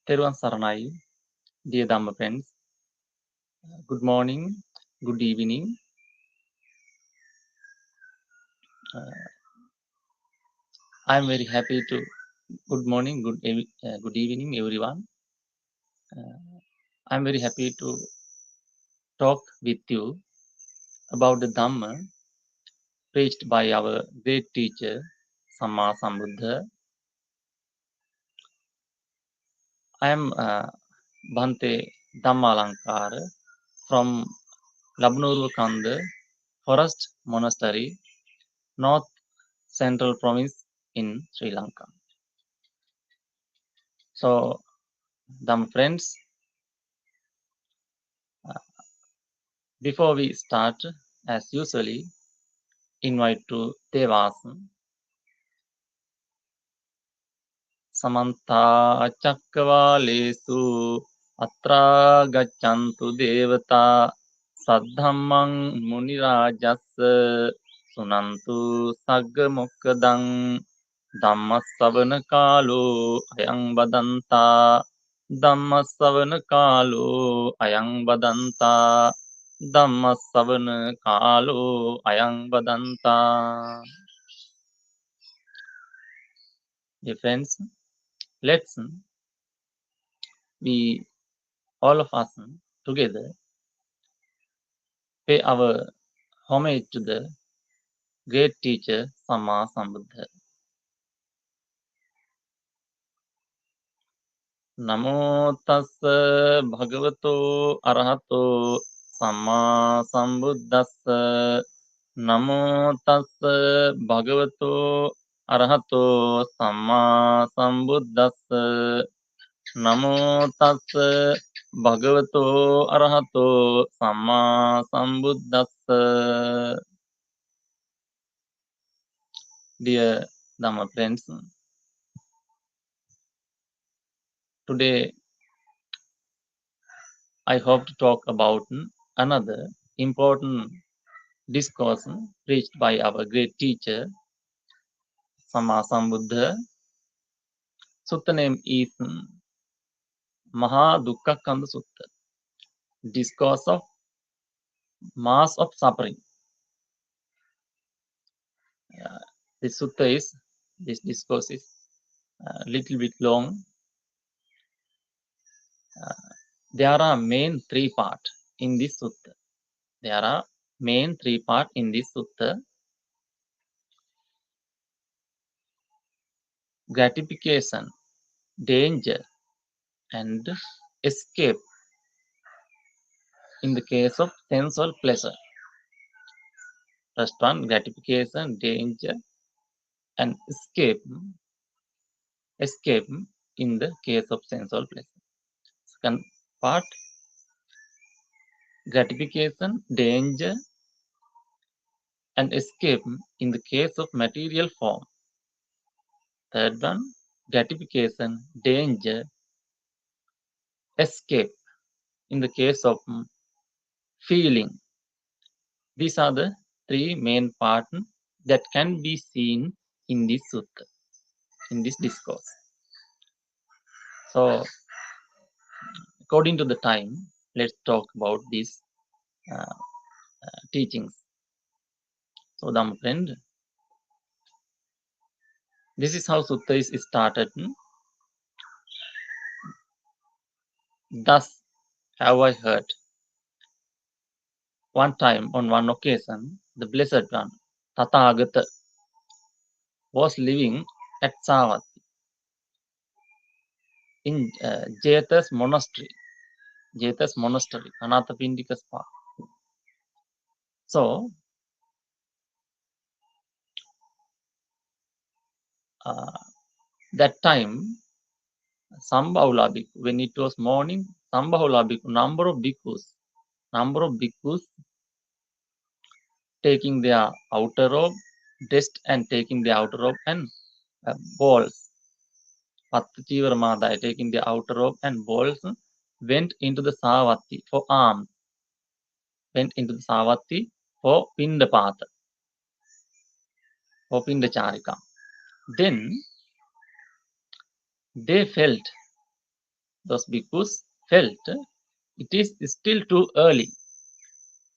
Thero Saranai, dear Dhamma friends. Good morning, good evening. I am very happy to. Good morning, good evening, everyone. I am very happy to talk with you about the Dhamma preached by our great teacher, Samma Sambuddha. I am Bhanthe Dhammalankara from Labnurukanda Forest Monastery, North Central Province in Sri Lanka. So, Dham friends, before we start, as usually, invite to Devas. Samantha Chakravalesu Atra Gachantu Devata Saddhammang Munirajassa Sunantu Sagga Mokkadang Dhammasavana Kalo Ayang Badanta Dhammasavana Kalo Ayang Badanta Dhammasavana Kalo Ayang Badanta. Dear friends, let's we all of us together pay our homage to the great teacher Samma Sambuddha. Namo tassa bhagavato arahato Samma Sambuddhassa. Namo tassa bhagavato arahato Samma Sambuddhassa. Namo tassa bhagavato arahato Samma Sambuddhassa. Dear Dhamma friends, today I hope to talk about another important discourse preached by our great teacher Samma Sambuddha. Sutta name is Maha Dukkha Kanda Sutta, discourse of mass of suffering. This discourse is a little bit long. There are main three parts in this sutta. Gratification, danger, and escape in the case of sensual pleasure. First one, gratification, danger, and escape in the case of sensual pleasure. Second part, gratification, danger, and escape in the case of material form. Third one, gratification, danger, escape in the case of feeling. These are the three main parts that can be seen in this sutta, in this discourse. So, according to the time, let's talk about these teachings. So, Dhamma friend, this is how sutta is started. Thus have I heard. One time, on one occasion, the Blessed One, Tathagata, was living at Savatthi in Jeta's monastery, Anathapindika Spa. So, that time, Sambhavula Bhikkhu, when it was morning, Sambhavula Bhikkhu, number of bhikkhus taking their outer robe, dressed and taking their outer robe and balls. Pattachivara Madaya taking their outer robe and balls went into the Savatthi for alms. Went into the Savatthi for Pindapata, for Pindacharika. Then they felt those bhikkhus felt it is still too early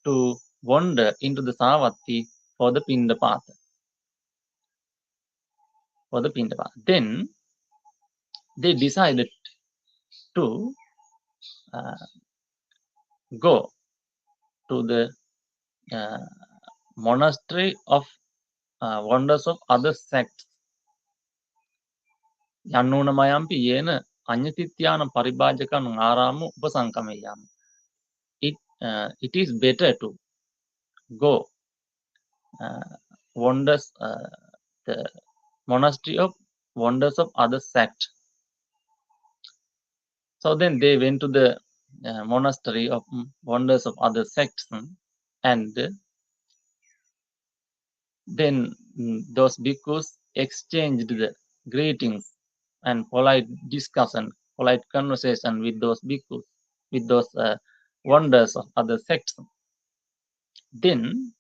to wander into the Savatthi for the Pindapata. Then they decided to go to the monastery of wonders of other sects. Yannunamaямpi yena anyatityanam paribhajakanam aramu upasankameyam. It is better to go wonders the monastery of wonders of other sect. So then they went to the monastery of wonders of other sects, and then those bhikkhus exchanged the greetings and polite discussion, polite conversation with those bhikkhus, with those wonders of other sects. Then,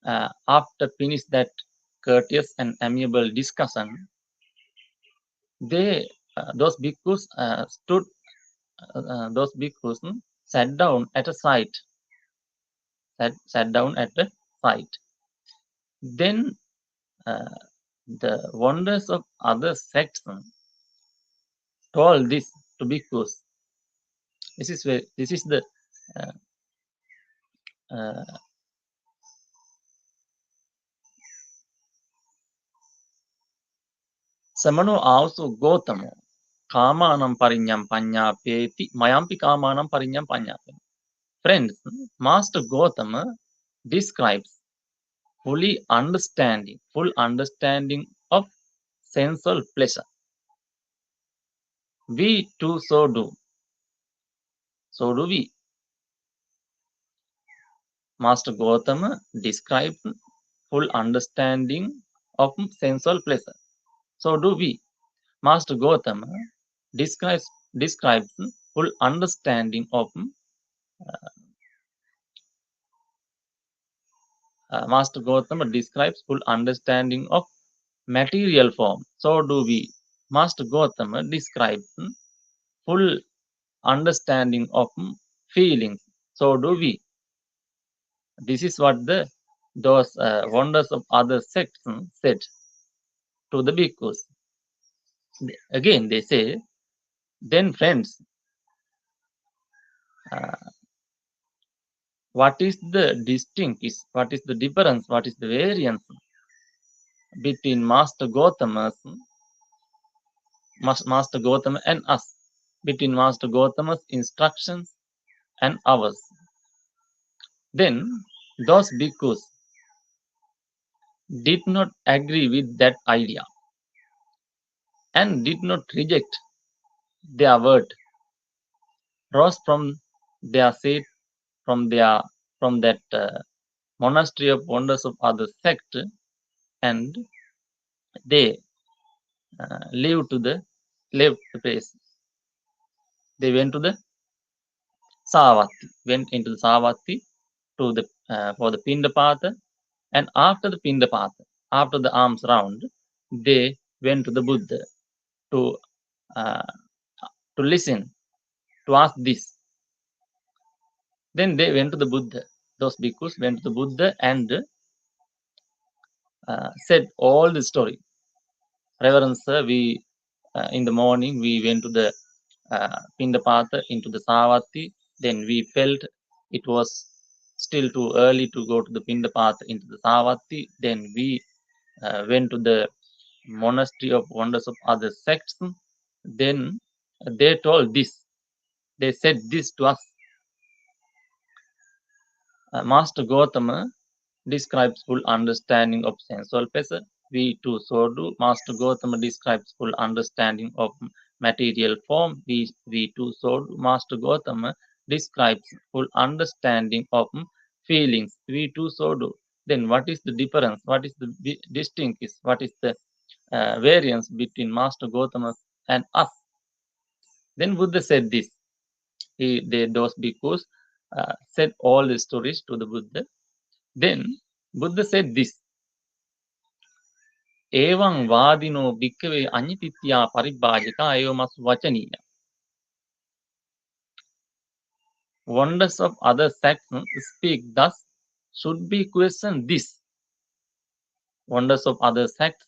after finish that courteous and amiable discussion, those bhikkhus sat down at a site. Then the wonders of other sects told this to bhikkhus. This is the samano also Gotamo kāmānaṃ pariññam paññāpeti mayampi kāmānaṃ pariññam paññāpeti. Friends, Master Gautama describes full understanding of sensual pleasure. We too so do. So do we. Master Gautama describes full understanding of sensual pleasure. So do we. Master Gautama describes full understanding of Master Gautama describes full understanding of material form. So do we. Master Gautama describes full understanding of feelings. So do we. This is what those wonders of other sects said to the bhikkhus. Again, they say, then friends, what is the difference, what is the variance between Master Gautama and us, between Master Gautama's instructions and ours? Then those bhikkhus did not agree with that idea and did not reject their word, rose from their seat, from that monastery of wonders of other sect, and they left the place. They went into the Savatthi to the for the Pindapata, and after the Pindapata, after the alms round, they went to the Buddha to listen, to ask this. Then they went to the Buddha. Those bhikkhus went to the Buddha and said all the story. Reverend sir, we in the morning we went to the Pindapata into the Savatthi. Then we felt it was still too early to go to the Pindapata into the Savatthi. Then we went to the monastery of wonders of other sects. Then they told this. They said this to us. Master Gautama describes full understanding of sensual pleasure. We too so do. Master Gautama describes full understanding of material form. We too so do. Master Gautama describes full understanding of feelings. We too so do. Then what is the difference? What is the distinction? What is the variance between Master Gautama and us? Then Buddha said this. Those bhikkhus said all the stories to the Buddha. Then Buddha said this. Evaṃ vādino bhikkhave aññititya paribhājaka ayomasu vacaniya. wonders of other sects speak thus, should be questioned this. Wonders of other sects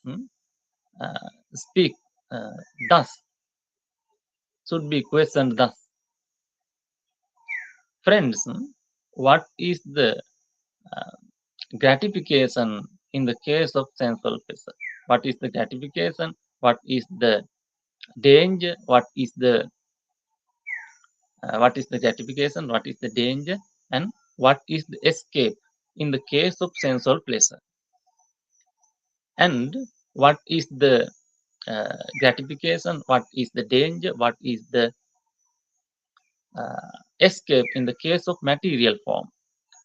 speak thus, should be questioned thus. Friends, what is the gratification in the case of sensual pleasure? What is the gratification? What is the danger? What is the gratification? What is the danger? And what is the escape in the case of sensual pleasure? And what is the gratification? What is the danger? What is the escape in the case of material form?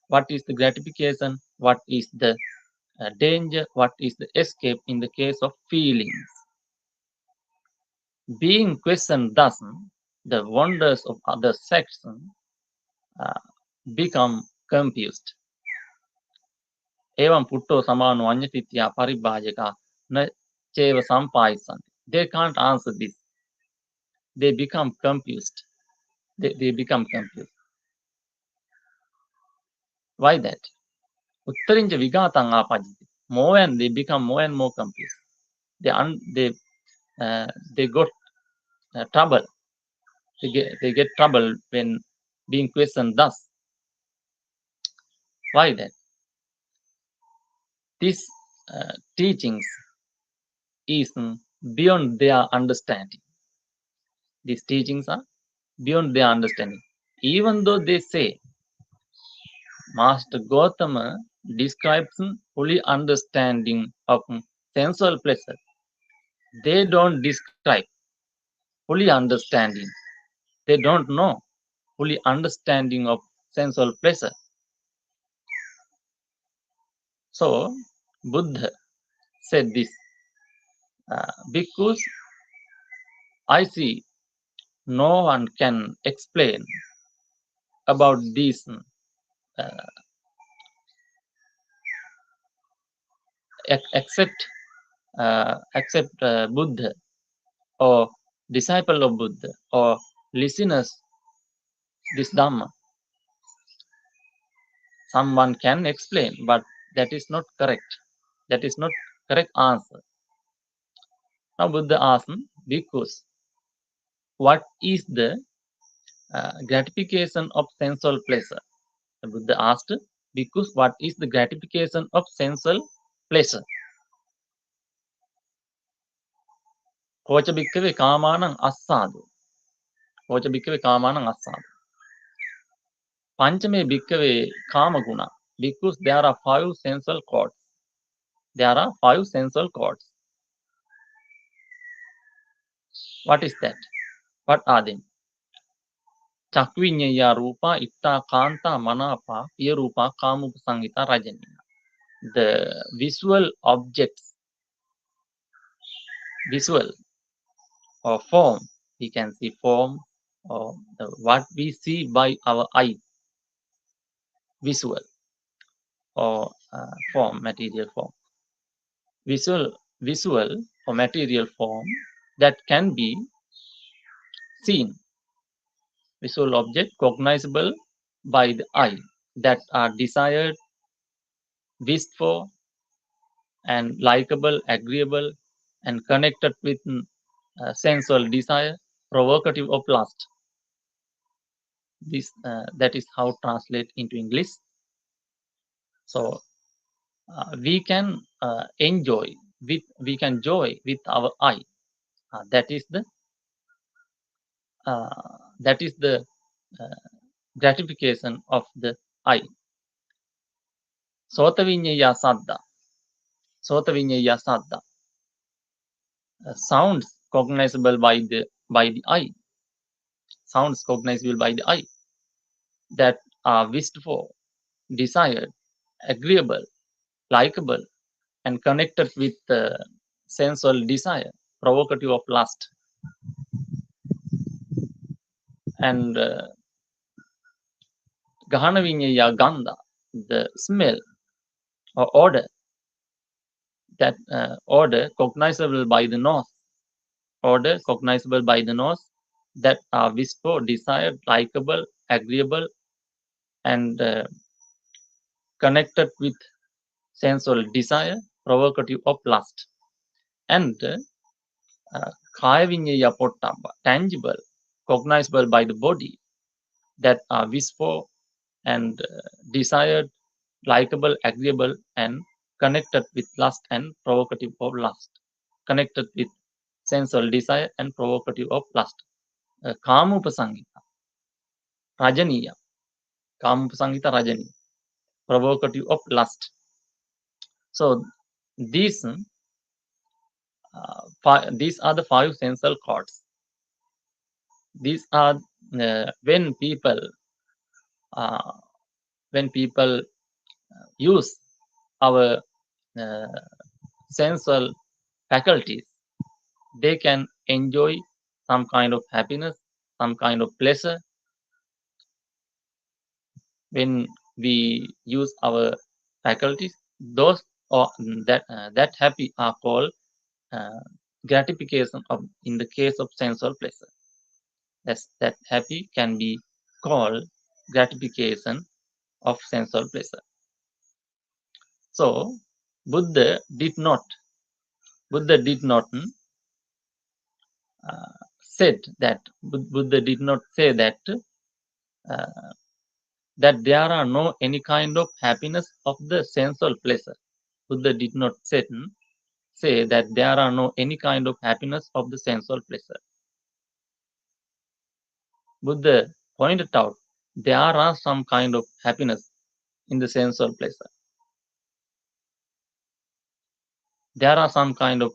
What is the gratification? What is the danger? What is the escape in the case of feelings? Being questioned thus, the wonders of other sects become confused. Evam putto samano anyatitya paribhajaka na cheva sampaisanti. They can't answer this. They become confused. They become confused. Why that? Uttarinja vigataṃ āpajjati. More and they become more and more confused. They got trouble. They get trouble when being questioned thus. Why that? These teachings is beyond their understanding. These teachings are beyond their understanding. Even though they say, Master Gautama describes fully understanding of sensual pleasure, they don't describe fully understanding. They don't know fully understanding of sensual pleasure. So Buddha said this, because I see no one can explain about these except Buddha or disciple of Buddha or listeners this Dhamma. Someone can explain, but that is not correct. That is not correct answer. Now Buddha asked, because what is the gratification of sensual pleasure? The Buddha asked, because what is the gratification of sensual pleasure? Kocha bhikkave kāmānaṃ assādo. Kocha bhikkave kāmānaṃ assādo. Panchame bhikkave kāma guna. Because there are 5 sensual chords. There are 5 sensual chords. What is that? What are they? Chakviññaya rupa itta kanta manapa piya rupa kāmuka sangita rajaniya. The visual objects, visual or form, we can see form or what we see by our eye, visual or form, material form. Visual or material form that can be seen. Visual object cognizable by the eye that are desired, wished for, and likable, agreeable, and connected with sensual desire, provocative of lust. This that is how translate into English. So we can enjoy with, we can joy with our eye. That is the gratification of the eye. Sota viññaya sadda. Sota viññaya sadda. Sounds cognizable by the eye. Sounds cognizable by the eye that are wished for, desired, agreeable, likable, and connected with sensual desire, provocative of lust. And gahana viññaya ganda, the smell or odor, that odor cognizable by the nose, odor cognizable by the nose that are wished for, desired, likable, agreeable, and connected with sensual desire, provocative of lust, and kaya viññeya pottamba, tangible, cognizable by the body, that are wishful and desired, likable, agreeable, and connected with lust and provocative of lust, connected with sensual desire and provocative of lust. Kāmupasangita, rajaniya, Kāmupasangita rajani, provocative of lust. So these are the 5 sensual chords. These are when people use our sensual faculties, they can enjoy some kind of happiness, some kind of pleasure. When we use our faculties, those or that happy are called gratification of, in the case of sensual pleasure. That happy can be called gratification of sensual pleasure. So Buddha did not said that Buddha did not say that that there are no any kind of happiness of the sensual pleasure. Buddha did not say that there are no any kind of happiness of the sensual pleasure. Buddha pointed out there are some kind of happiness in the sensual pleasure. There are some kind of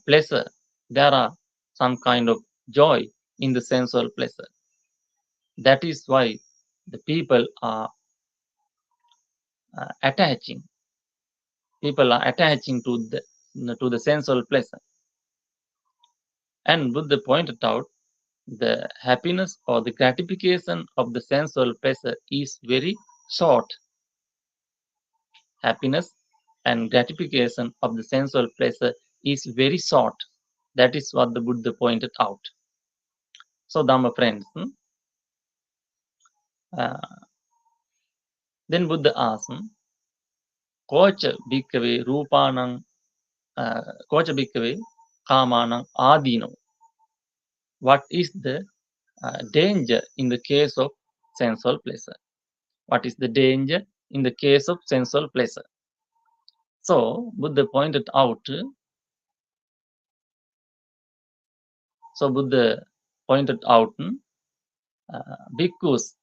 pleasure. There are some kind of joy in the sensual pleasure. That is why the people are attaching. People are attaching to the sensual pleasure. And Buddha pointed out the happiness or the gratification of the sensual pleasure is very short. Happiness and gratification of the sensual pleasure is very short. That is what the Buddha pointed out. So, Dhamma friends, then Buddha asked, Kocha bhikkhave rūpānaṃ, Kocha bhikkhave kāmānaṃ ādīnavo. What is the danger in the case of sensual pleasure? What is the danger in the case of sensual pleasure? So Buddha pointed out. Bhikkhus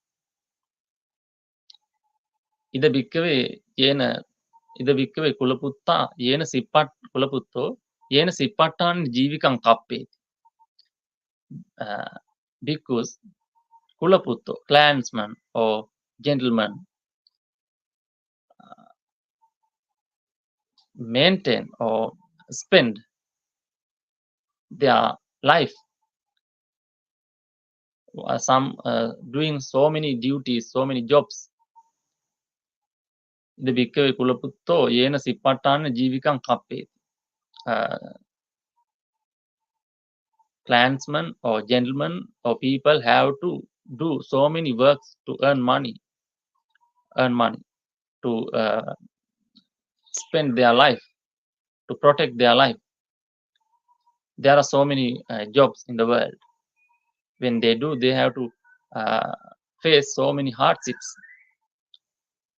ida bhikkhave kulaputta yena kulaputto yena sippattāni jīvikaṃ kappeti. Bhikkhus, kulaputto, clansman or gentleman, maintain or spend their life doing so many duties, so many jobs. The bhikkhave kulaputto yena sippattāna jīvikaṃ kappeti. Clansmen or gentlemen or people have to do so many works to earn money, to spend their life, to protect their life. There are so many jobs in the world. When they do, they have to face so many hardships.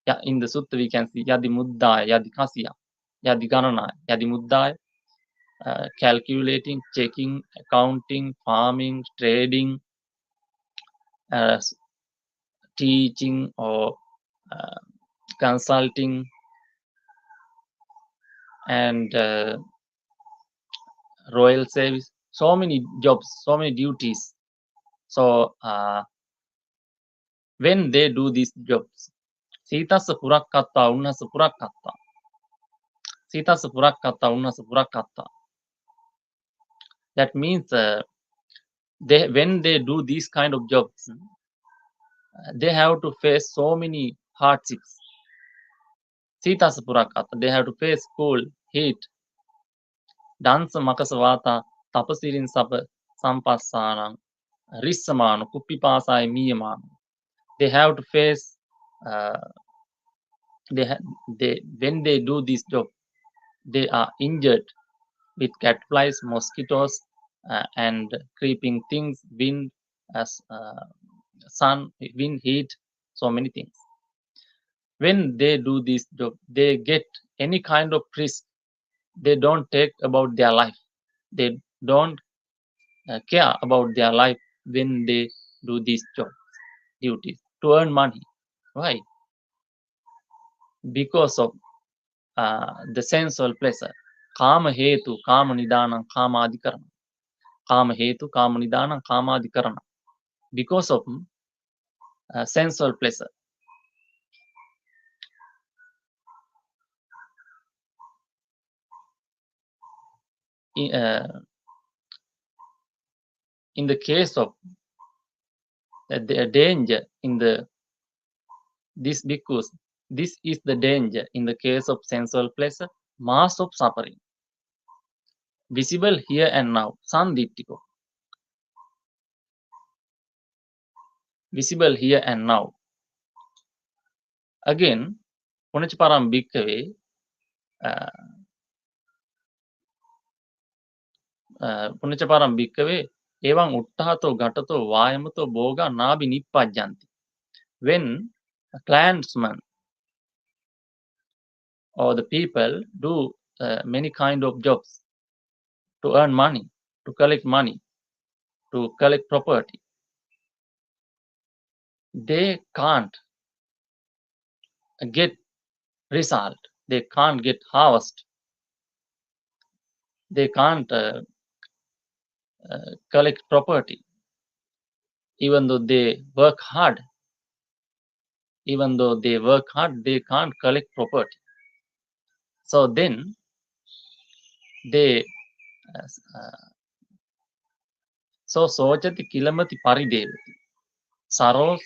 Yeah, in the sutta we can see yadi muddaya, yadi kasya, yadi ganana, yadi muddaya, calculating, checking, accounting, farming, trading, teaching or consulting, and royal service. So many jobs, so many duties. So when they do these jobs, sitasa purakkatta, unnasa purakkatta. Sitasa purakkatta, unnasa purakkatta. That means when they do these kind of jobs, they have to face so many hardships. Sitasa purakkatta, they have to face cold, heat, dansa makasavata, tapasirin sapa sampassānaṃ, rissamānu, kuppipāsāya miyamānu. They have to face when they do this job, they are injured with catflies, mosquitoes, and creeping things, wind, sun, wind, heat, so many things. When they do this job, they get any kind of risk. They don't take about their life. They don't care about their life when they do these job duties to earn money. Why? Because of the sensual pleasure. Kāma hetu, kāma nidānaṃ, kāmādikaranam. Kāma hetu, kāma nidānaṃ, kāmādikaranam. Because of sensual pleasure. In the case of the danger in this, because this is the danger in the case of sensual pleasure, mass of suffering, visible here and now, sanditiko, visible here and now. Again, punachaparam bhikkhave, punachaparam bhikkhave, evaṃ uttahato gatato vāyamato bhoga nābi nippajjanti. When a clansman or the people do many kind of jobs to earn money, to collect property, they can't get result. They can't get harvest. They can't collect property. Even though they work hard, they can't collect property. So then they so sochati kilamati paridevati. Sorrow,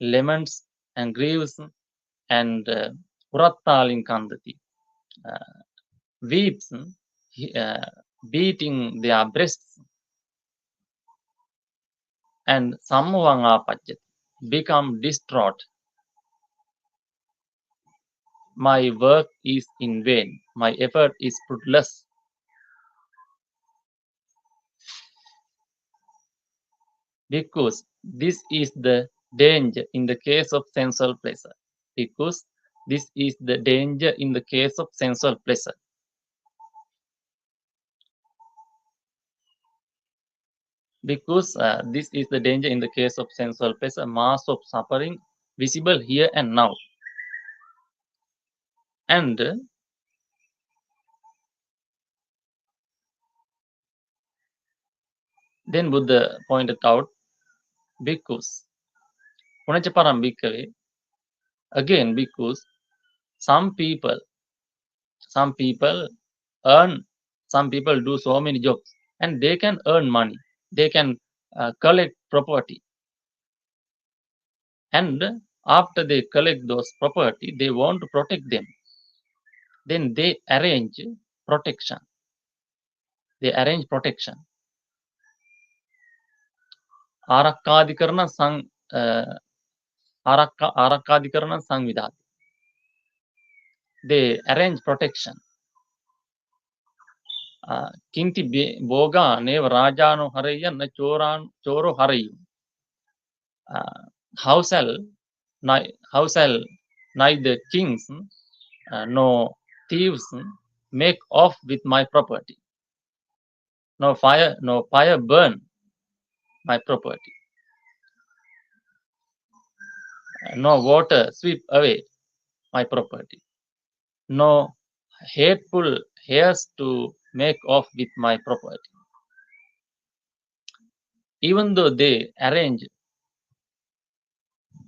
laments and grieves and urattalin kandati. Weeps, beating their breasts, and sammuvaṃ āpajjati, become distraught. My work is in vain. My effort is fruitless. Because this is the danger in the case of sensual pleasure. Because this is the danger in the case of sensual pleasure. Because this is the danger in the case of sensual pleasure, mass of suffering, visible here and now. And then Buddha pointed out, because punachaparam bhikkhave, again, because some people do so many jobs and they can earn money, they can collect property, and after they collect those property, they want to protect them. Then they arrange protection. Ārakkādikaranam samvidhāti. They arrange protection. Kinti bhoga neva rājāno harayya na choro harayu. How shall neither kings nor thieves make off with my property? No fire burn my property. No water sweep away my property. No hateful hairs to make off with my property. Even though they arrange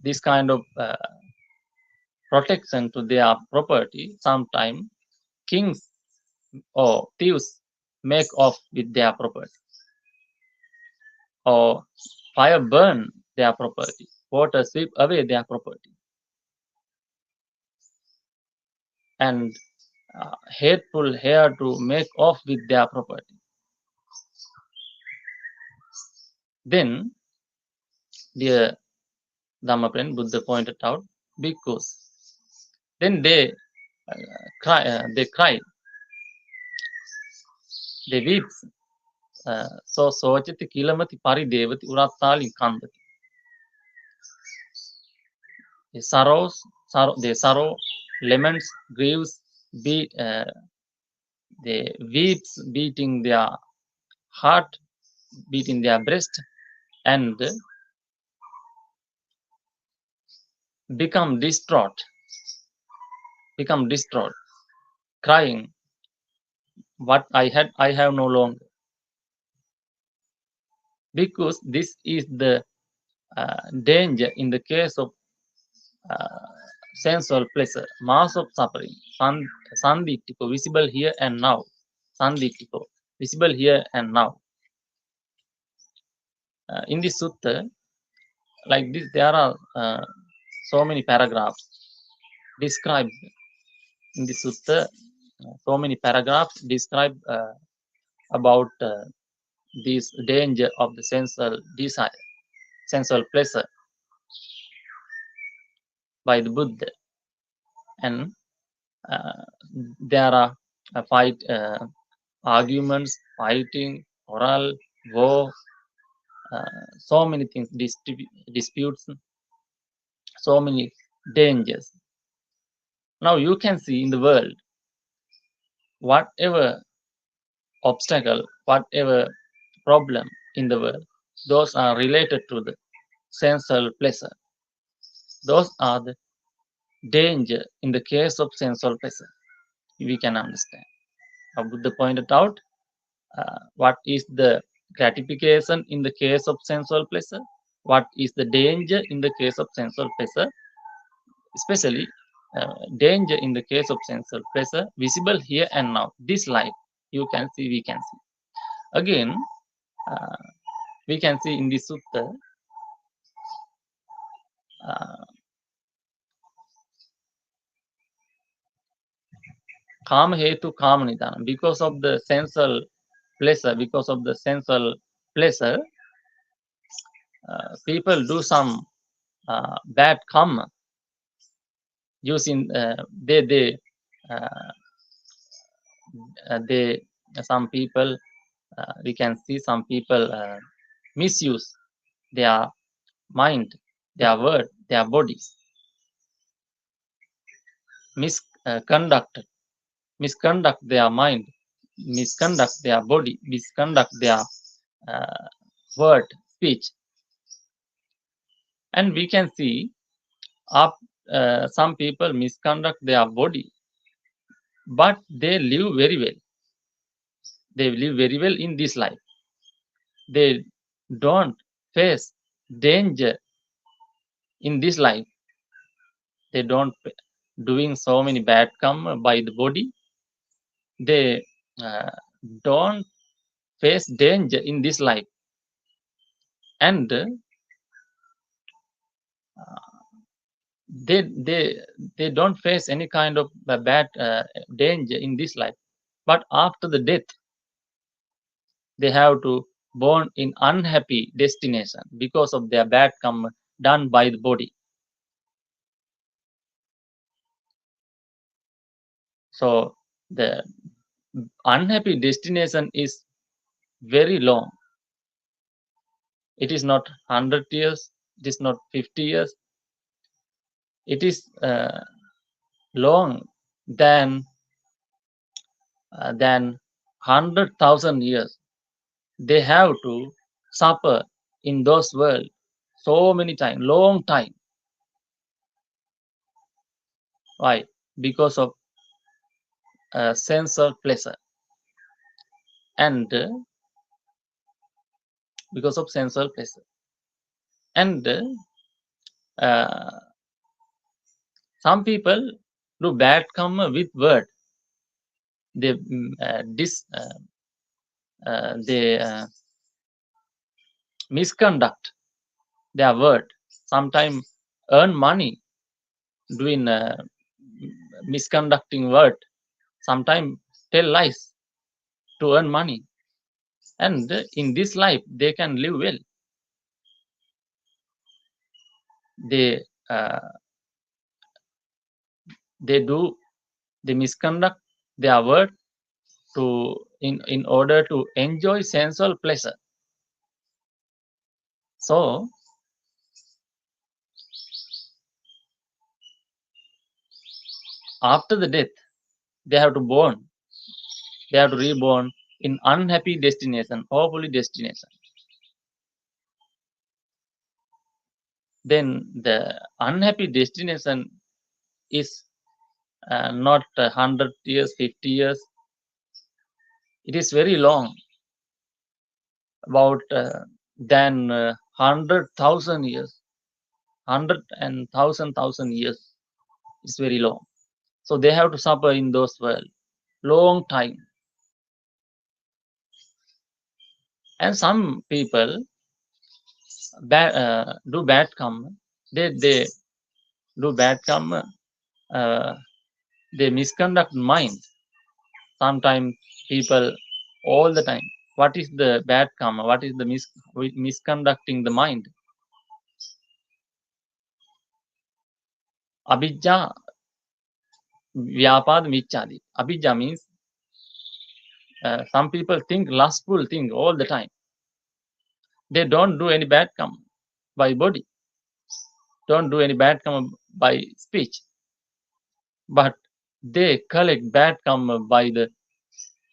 this kind of protection to their property, sometimes kings or thieves make off with their property, or fire burn their property, water sweep away their property, and hateful hair to make off with their property. Then, dear Dhammapan, Buddha pointed out, because then they cried, they weep. So sochati kilamati paridevati urattali kandati. They sorrow, laments, grieves, they weeps, beating their heart, beating their breast, and become distraught, crying, what I had, I have no longer. Because this is the danger in the case of sensual pleasure, mass of suffering, sanditiko, visible here and now. Sanditiko, visible here and now. In this sutta, like this, there are so many paragraphs described in the sutta. So many paragraphs describe about this danger of the sensual desire, sensual pleasure by the Buddha, and there are arguments, fighting, quarrel, war, so many things, disputes, so many dangers. Now you can see in the world, whatever obstacle, whatever problem in the world, those are related to the sensual pleasure. Those are the danger in the case of sensual pleasure. We can understand. Buddha pointed out what is the gratification in the case of sensual pleasure, what is the danger in the case of sensual pleasure, especially danger in the case of sensual pleasure, visible here and now. This life, you can see, we can see. Again, we can see in this sutta, kāma hetu kāma nidānaṃ. Because of the sensual pleasure, people do some bad karma using some people, we can see some people misuse their mind, their word, their bodies, misconduct their mind, misconduct their body, misconduct their word, speech. And we can see some people misconduct their body, but they live very well. They live very well in this life. They don't face danger in this life. They don't doing so many bad karma by the body. They don't face danger in this life, and they don't face any kind of bad danger in this life. But after the death, they have to born in unhappy destination because of their bad karma done by the body. So the unhappy destination is very long. It is not 100 years, it is not 50 years. It is long than 100,000 years. They have to suffer in those world so many time, long time. Why? Because of sense of pleasure, and because of sensual pleasure, and some people do bad karma with word. They misconduct their word. Sometimes earn money doing misconducting word. Sometimes tell lies to earn money, and in this life they can live well. they misconduct their work in order to enjoy sensual pleasure. So after the death, they have to reborn in unhappy destination, awfully destination. Then the unhappy destination is not 100 years, 50 years. It is very long, about than 100,000 years, 100,000 years. It's very long. So they have to suffer in those world long time. And some people do bad karma. They do bad karma. They misconduct mind. Sometimes people all the time. What is the bad karma? What is the misconducting the mind? Abhijja, vyapad, michchadi. Abhijja means some people think lustful thing all the time. They don't do any bad karma by body. Don't do any bad karma by speech. But they collect bad karma by the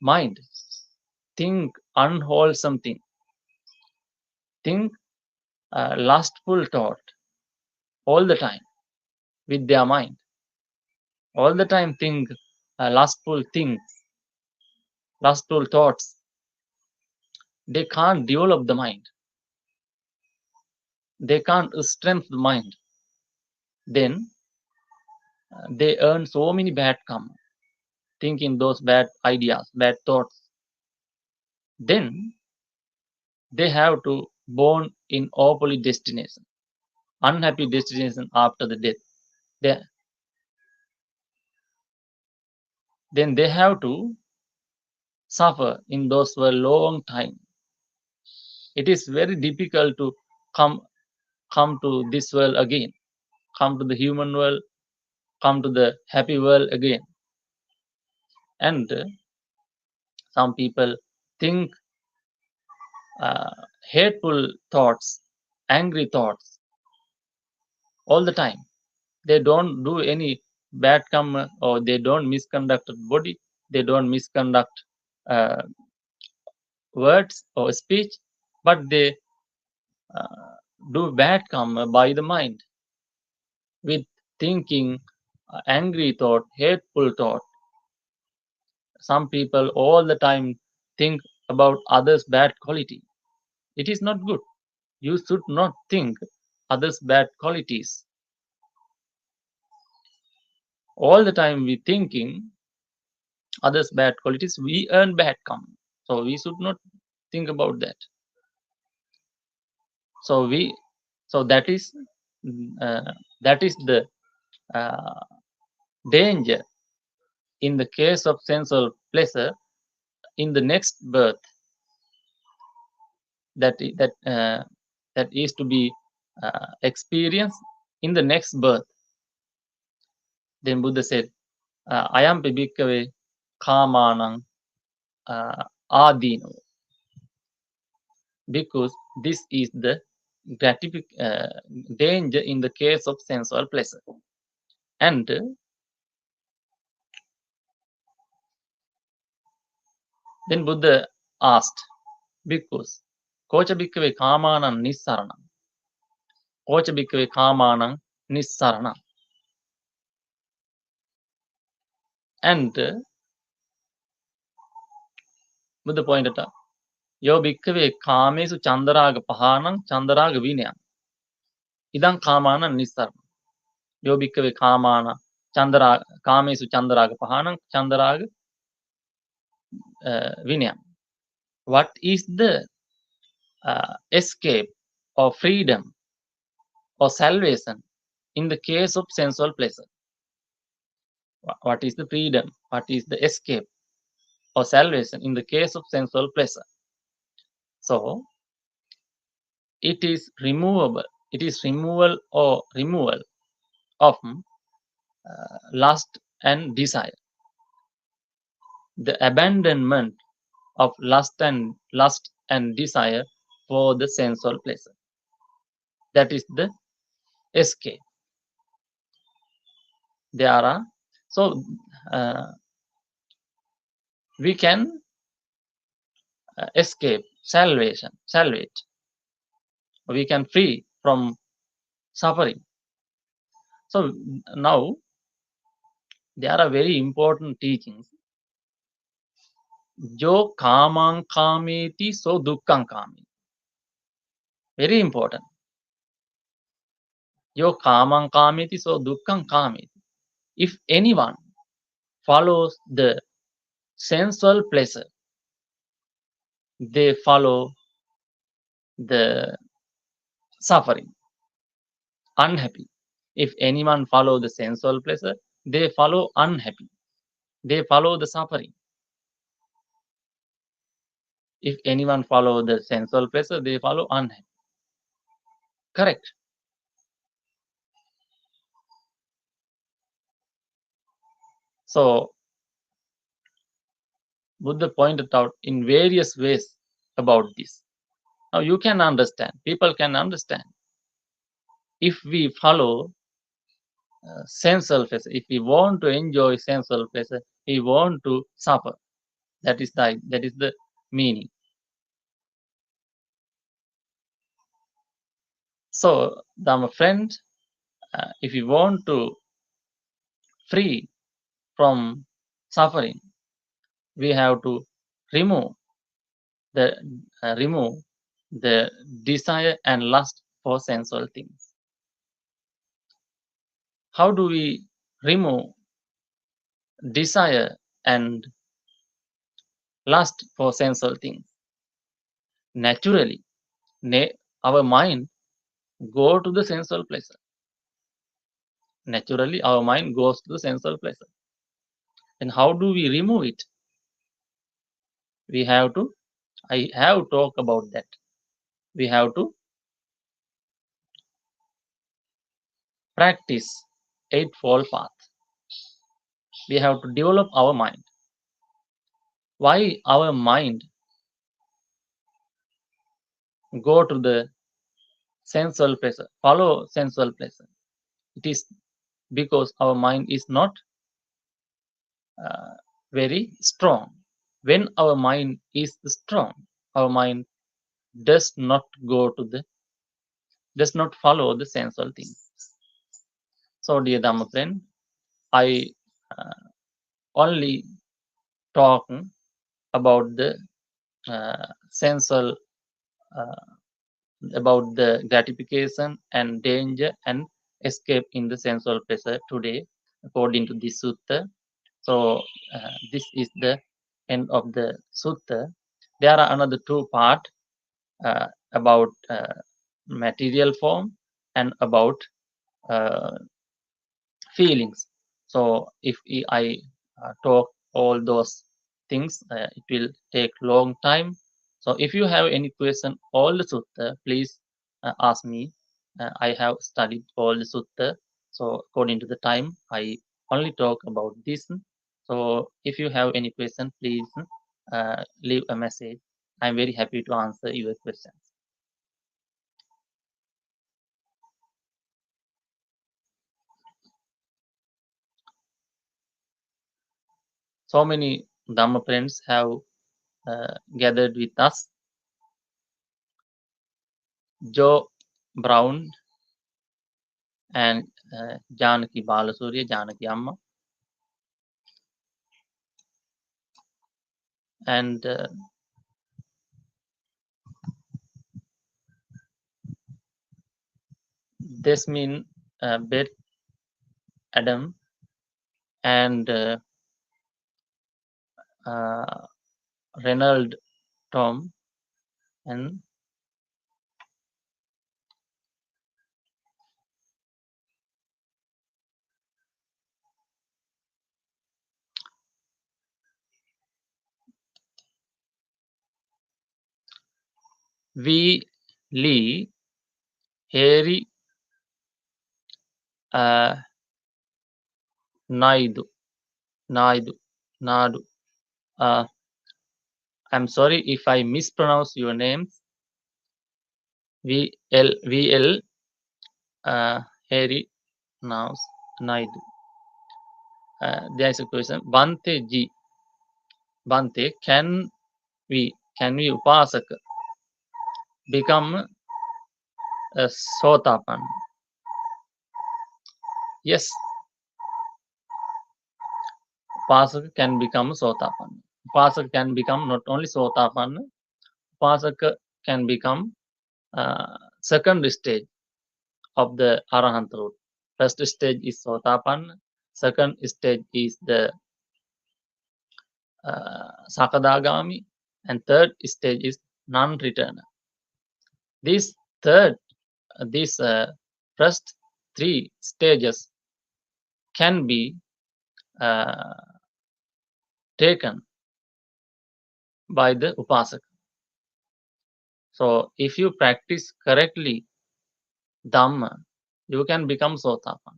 mind. Think unwholesome thing. Think lustful thought all the time with their mind. All the time think lustful things, lustful thoughts. They can't develop the mind. They can't strengthen the mind. Then they earn so many bad karma, thinking those bad ideas, bad thoughts. Then they have to born in awfully destination, unhappy destination after the death. Then they have to suffer in those for a long time. It is very difficult to come to this world again, come to the human world, come to the happy world again. And some people think hateful thoughts, angry thoughts all the time. They don't do any bad karma, or they don't misconduct body, they don't misconduct words or speech, but they do bad karma by the mind with thinking angry thought, hateful thought. Some people all the time think about others' bad quality. It is not good. You should not think others' bad qualities. All the time we thinking others' bad qualities, we earn bad karma. So we should not think about that. So that is the danger in the case of sensual pleasure in the next birth. That is to be experienced in the next birth. Then Buddha said, "Ayampi bhikkhave kāmānaṃ ādīnavo," because this is the danger in the case of sensual pleasure. And then Buddha asked bhikkhus, "Koca bhikkhave kāmānaṃ nissaraṇaṃ? Koca bhikkhave kāmānaṃ nissaraṇaṃ?" And Buddha pointed out, "Yo bhikkhave kāmesu chandaraga pahānaṃ chandaraga vinayaṃ. Idam kāmānaṃ nissaraṇaṃ. Yo bhikkhave kāmesu chandaraga pahānaṃ chandaraga vinayaṃ." What is the escape or freedom or salvation in the case of sensual pleasure? What is the freedom? What is the escape or salvation in the case of sensual pleasure? So it is removable. it is removal of lust and desire, the abandonment of lust and desire for the sensual pleasure. That is the escape. There are so we can escape salvage. We can free from suffering. So now there are very important teachings. Jo kāmāṃ kāmeti so dukkhaṃ kāmeti. Very important. Jo kāmāṃ kāmeti so dukkhaṃ kāmeti. If anyone follows the sensual pleasure, they follow the suffering, unhappy. If anyone follow the sensual pleasure, they follow unhappy. They follow the suffering. If anyone follow the sensual pleasure, they follow unhappy. Correct. So Buddha pointed out in various ways about this. Now you can understand, people can understand. If we follow sensual pleasure, if we want to enjoy sensual pleasure, we want to suffer. That is the meaning. So, my friend, if you want to free from suffering, we have to remove the desire and lust for sensual things. How do we remove desire and lust for sensual things? Naturally, our mind go to the sensual pleasure. Naturally, our mind goes to the sensual pleasure. And how do we remove it? I have talked about that. We have to practice Eightfold Path. We have to develop our mind. Why our mind go to the sensual pleasure, follow sensual pleasure? It is because our mind is not very strong. When our mind is strong, our mind does not follow the sensual things. So, dear Dhamma friend, I only talk about the sensual, about the gratification and danger and escape in the sensual pleasure today, according to this sutta. So, this is the end of the sutta. There are another two parts about material form and about feelings. So if I talk all those things, it will take long time. So if you have any question, all the sutta, please ask me. I have studied all the sutta. So according to the time, I only talk about this. So if you have any question, please leave a message. I'm very happy to answer your questions. So many Dhamma friends have gathered with us. Joe Brown and Janaki Balasuriya, Janaki Amma. And Desmin Beth Adam and Renald Tom and V. Lee, Heri Naidu. Nadu. I'm sorry if I mispronounce your names. VL Heri Naidu. There is a question. Bhanthe ji. Bhante, can we upasaka become a sotapan? Yes, upasaka can become sotapan. Upasaka can become not only sotapan, upasaka can become second stage of the Arahant route. First stage is sotapan, second stage is the Sakadagami, and third stage is non-returner. These first three stages can be taken by the upasaka. So if you practice correctly Dhamma, you can become Sotapan.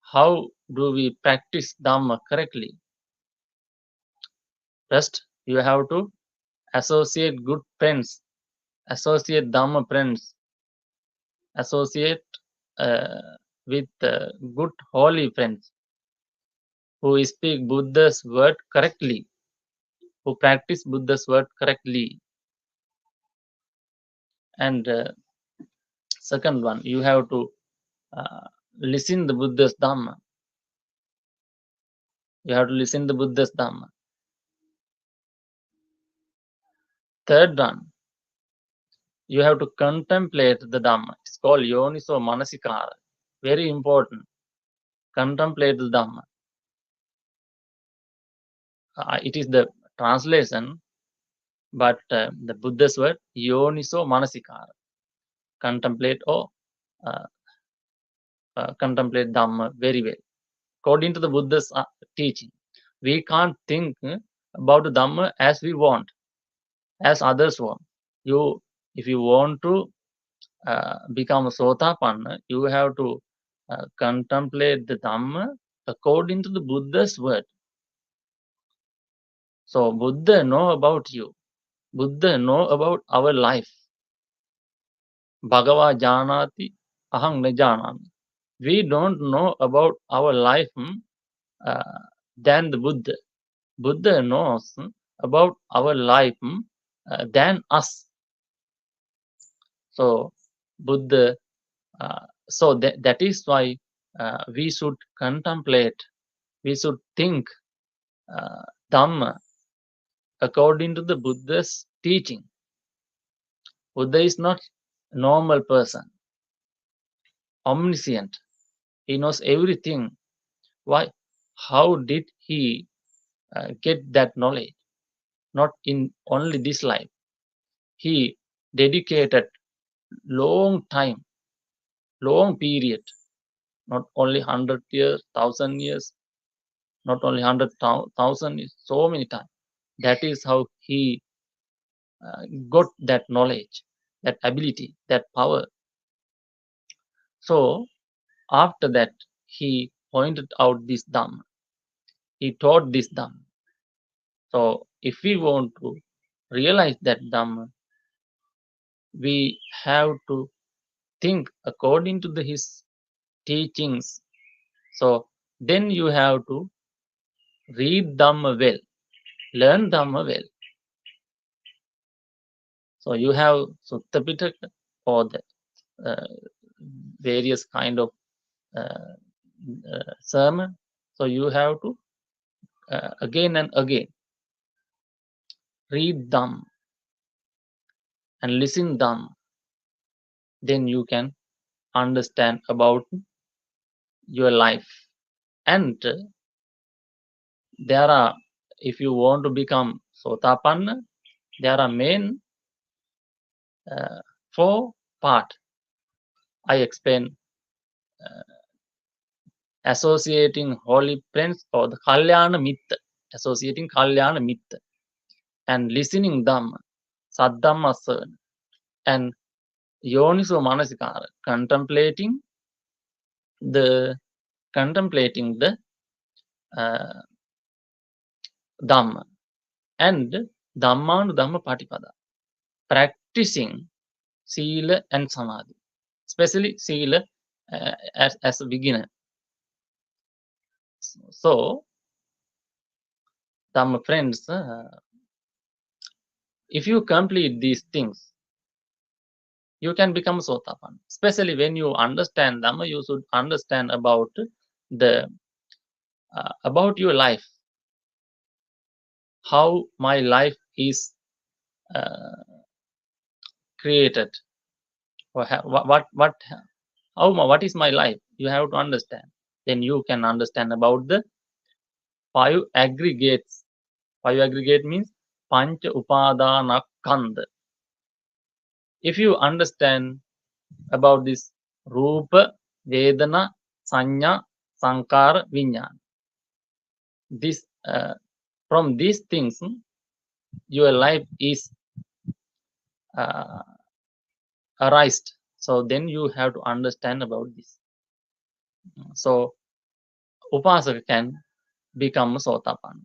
How do we practice Dhamma correctly? First, you have to associate good friends, associate Dhamma friends, associate with good holy friends who speak Buddha's word correctly, who practice Buddha's word correctly. And second one, you have to listen the Buddha's Dhamma. You have to listen the Buddha's Dhamma. Third one, you have to contemplate the Dhamma. It's called yoniso manasikara. Very important. Contemplate the Dhamma. It is the translation, but the Buddha's word, yoniso manasikara. Contemplate or contemplate Dhamma very well. According to the Buddha's teaching, we can't think about the Dhamma as we want, as others want. If you want to become a Sotapanna, you have to contemplate the Dhamma according to the Buddha's word. So Buddha know about you. Buddha know about our life. Bhagava janati aham na janami. We don't know about our life than the Buddha. Buddha knows about our life than us. So Buddha, so that is why we should contemplate, we should think Dhamma according to the Buddha's teaching. Buddha is not a normal person, omniscient. He knows everything. Why? How did he get that knowledge? Not in only this life. He dedicated long time, long period, not only 100 years, 1,000 years, not only 100,000 years, so many times. That is how he got that knowledge, that ability, that power. So after that, he pointed out this Dhamma. He taught this Dhamma. So if we want to realize that Dhamma, we have to think according to his teachings. So then you have to read Dhamma well, learn Dhamma well. So you have Sutta Pitaka or the various kind of sermon. So you have to again and again read Dhamma and listen Dhamma. Then you can understand about your life. And there are, if you want to become Sotapanna, there are main 4 parts. I explain associating holy friends or the Kalyana Mitta, associating Kalyana Mitta, and listening Dhamma, Saddhamma Sarana, and yoniso manasikara, contemplating the Dhamma, and Dhamma Patipada, practicing Sila and Samadhi, especially Sila as a beginner. So, Dhamma friends, if you complete these things, you can become Sotapanna. Especially when you understand Dhamma, you should understand about about your life, how my life is created, or what is my life. You have to understand. Then you can understand about the 5 aggregates. 5 aggregate means Pancha Upadana Kanda. If you understand about this Rupa, Vedana, Sanya, Sankara, Vinyana, this from these things, your life is arised. So then you have to understand about this. So Upasaka can become Sotapanna.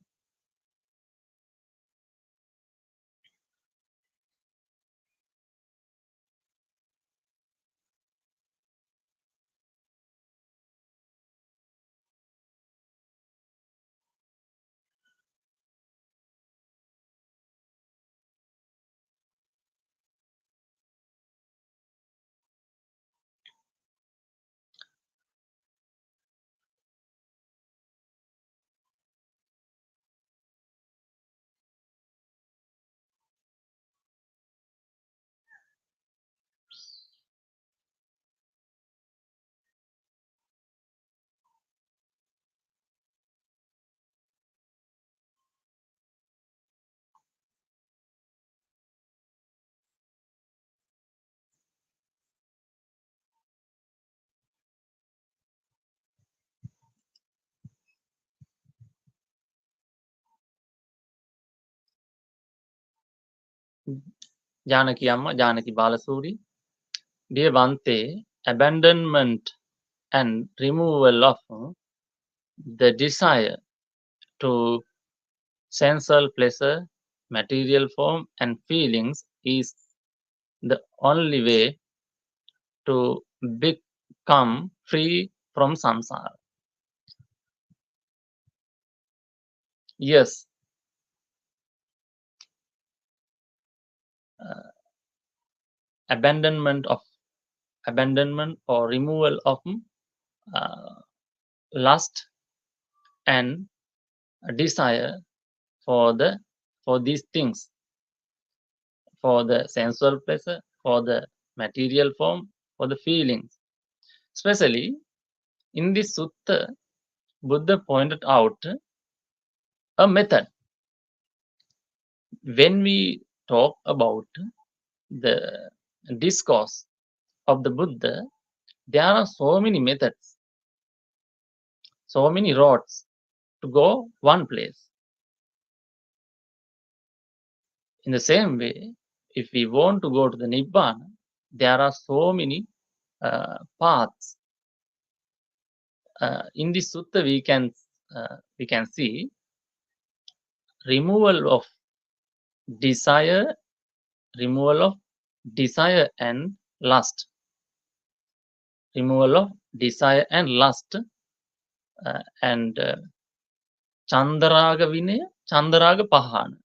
Janaki Amma, Janaki Balasuri, dear Bhanthe, abandonment and removal of the desire to sensual pleasure, material form, and feelings is the only way to become free from samsara. Yes, abandonment or removal of lust and desire for these things, for the sensual pleasure, for the material form, for the feelings. Especially in this sutta, Buddha pointed out a method. When we talk about the discourse of the Buddha, there are so many methods, so many roads to go one place. In the same way, if we want to go to the Nibbana, there are so many paths. In this sutta, we can see removal of desire and lust. Removal of desire and lust, and Chandaraga Vinaya, Chandaraga Pahana.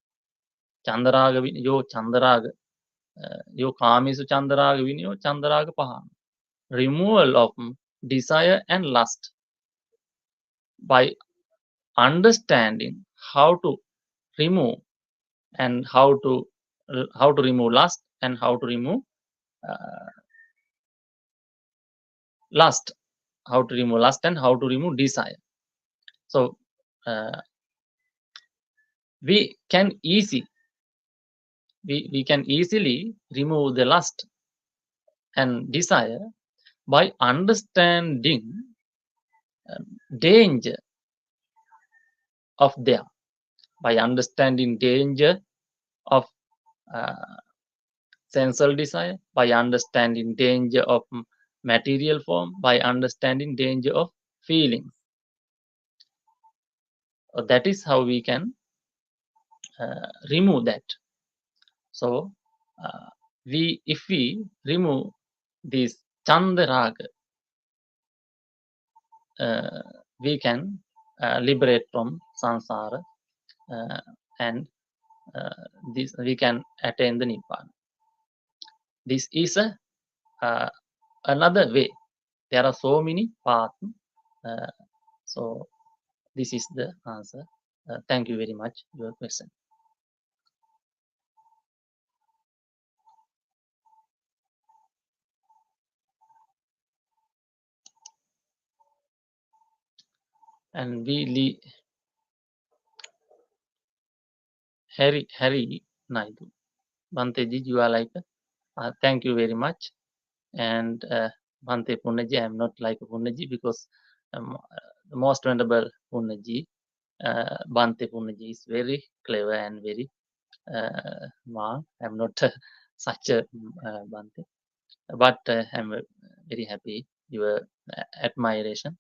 Chandaraga Vinaya, yo Kamisu Chandaraga Vinaya, Chandaraga Pahana. Removal of desire and lust by understanding how to remove and how to remove lust and how to remove lust, how to remove lust and how to remove desire. So we can easily remove the lust and desire by understanding danger of them, by understanding danger of sensual desire, by understanding danger of material form, by understanding danger of feelings. That is how we can remove that. So if we remove this chanda raga, we can liberate from samsara, and this we can attain the nibbana. This is another way. There are so many paths. So this is the answer. Thank you very much for your question. And Harry Naidu. Bhanthe ji, you are like, thank you very much. And Bhante Punnaji, I am not like Punnaji because the most venerable Punnaji, Bhante Punnaji is very clever and very I am not such a Bhante, but I am very happy your admiration.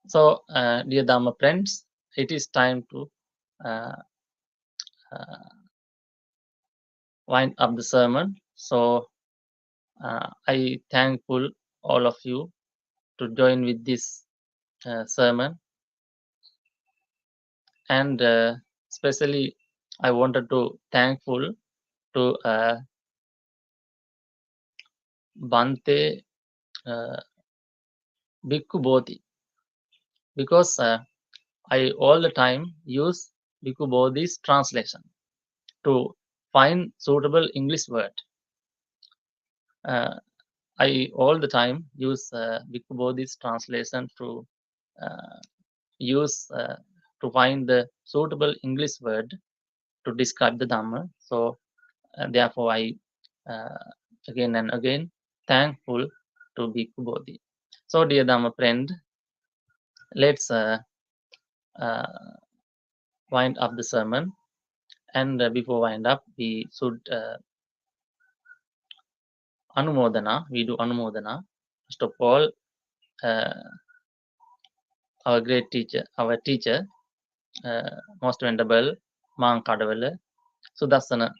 So, dear Dhamma friends, it is time to wind up the sermon. So, I thankful all of you to join with this sermon, and especially I wanted to thankful to Bhante Bhikkhu Bodhi, because I all the time use Bhikkhu Bodhi's translation to find suitable English word. I all the time use Bhikkhu Bodhi's translation to use to find the suitable English word to describe the Dhamma. So therefore I again and again thankful to Bhikkhu Bodhi. So dear Dhamma friend, let's wind up the sermon. And before wind up, we should anumodana. We do anumodana. First of all, our great teacher, most venerable Māṅ Sudassana.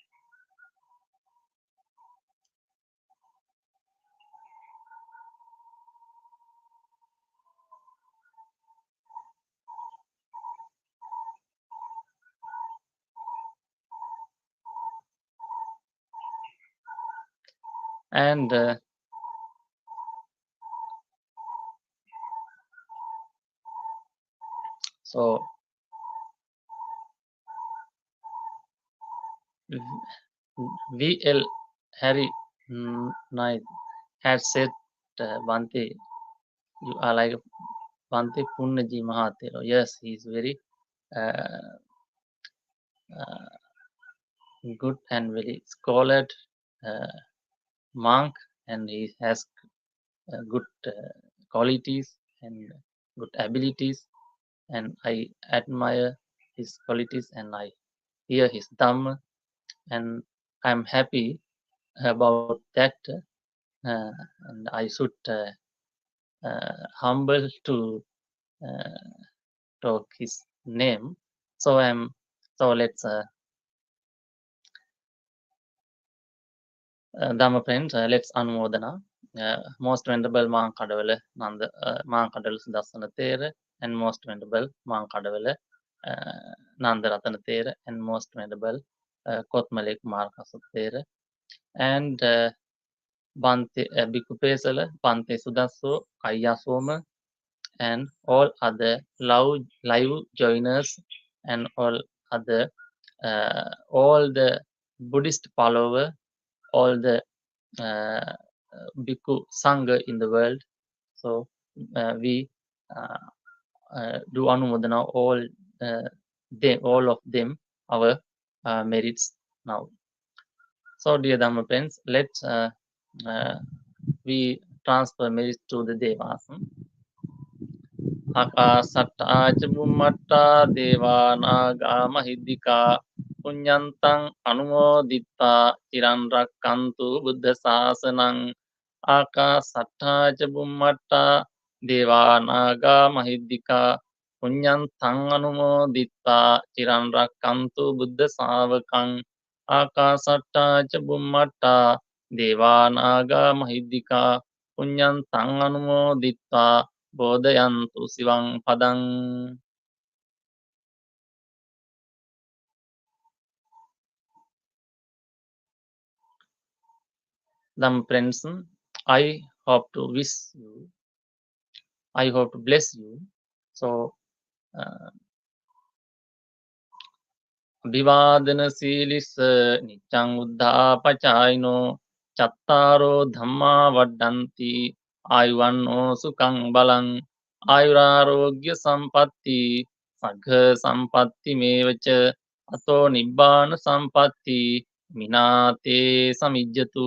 And so V.L. Harry Knight had said, Bhante, you are like Bhante Punnaji Mahathero. Yes, he is very good and very scholared monk, and he has good qualities and good abilities, and I admire his qualities, and I hear his Dhamma, and I'm happy about that, and I should humble to talk his name. So let's Dhamma friends, let's anumodana. Most venerable Māṅ Nanda Māṅ Sudassana Thero, and most venerable Māṅ Nanda Ratana Thero, and most venerable Kotmalek Markasa Thero, and Bhante Bhikkhu Pesala, Bhante Sudasso, Ayyasoma, and all other live joiners, and all other all the Buddhist follower, all the Bhikkhu Sangha in the world. So we do anumodana all of them our merits now. So dear Dhamma friends, let's we transfer merit to the devas. Akāsattā ca bhummattā devā nāgā mahiddhikā puññantaṃ anumodittā chiraṃ rakkantu buddha sāsanaṃ. Akāsattā ca bhummattā devā nāgā mahiddhikā puññantaṃ anumodittā chiraṃ rakkantu buddha sāvakaṃ. Akāsattā ca bhummattā devā nāgā mahiddhikā puññantaṃ anumodittā bodhayantu sivaṃ padaṃ. Friends, I hope to bless you. So, Wewathenne sīlissa niccang uddhāpacāyino cattaro dhamma vaddanti ayuvanno sukhaṃ balaṃ ayurārogya sampatti sagha sampatti mevaca ato nibbāna sampatti mināte samijjatu.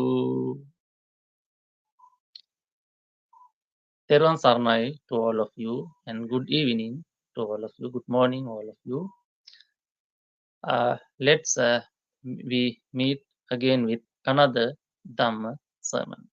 Thero sarnai to all of you, and good evening to all of you. Good morning, all of you. Let's we meet again with another Dhamma sermon.